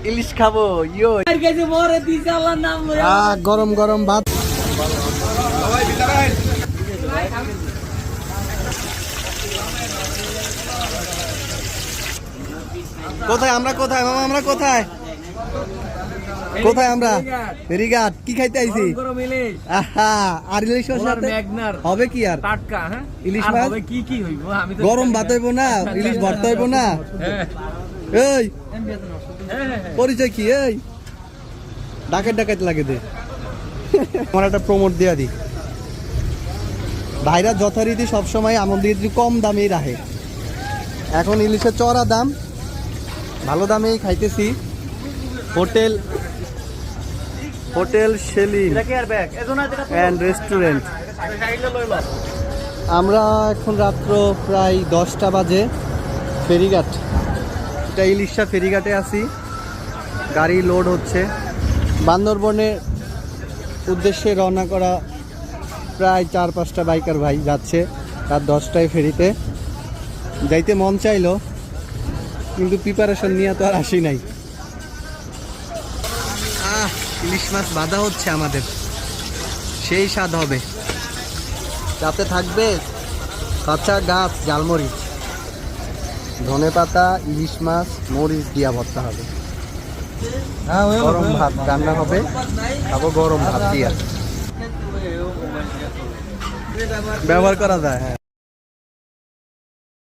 ইলিশ খাবো ইয়ো গরম গরম ভাত। কোথায় আমরা, কোথায় মামা, আমরা কোথায় কোথায় আমরা? ফেরিঘাট। কি খাইতে আইছি? আহা, আর ইলিশের সাথে হবে কি? আর টাটকা ইলিশ মাছ কি কি হইব? আমি তো গরম ভাত হইব না, ইলিশ ভর্তা হইব না। এই পরিচয় কি? এই ডাকাত ডাকাত লাগে দে। আমার একটা প্রমোট দিয়া দি। ভাইরা যথারীতি সবসময় আমাদের কম দামেই রাখে। এখন ইলিশের চড়া দাম, ভালো দামেই খাইতেছি। Hotel Selim and restaurant. আমরা এখন রাত্র প্রায় 10টা বাজে। ফেরিঘাট, এটা ইলিশা ফেরিঘাটে আছি। গাড়ি লোড হচ্ছে। বান্দরবনের উদ্দেশ্যে রওনা করা প্রায় 4-5টা বাইকার ভাই যাচ্ছে। রাত 10টায় ফেরিতে যাইতে মন চাইলো, কিন্তু প্রিপারেশন নিয়ে তো আর আসি নাই। ইলিশ মাছ বাঁধা হচ্ছে আমাদের, সেই স্বাদ হবে। তাতে থাকবে কাঁচা গাছ, ঝালমরিচ, ধনেপাতা, ইলিশ মাছ, মরিচ দিয়া ভর্তা হবে। গরম ভাত রান্না হবে, খাবো গরম ভাত দিয়া। ব্যবহার করা যায়। হ্যাঁ।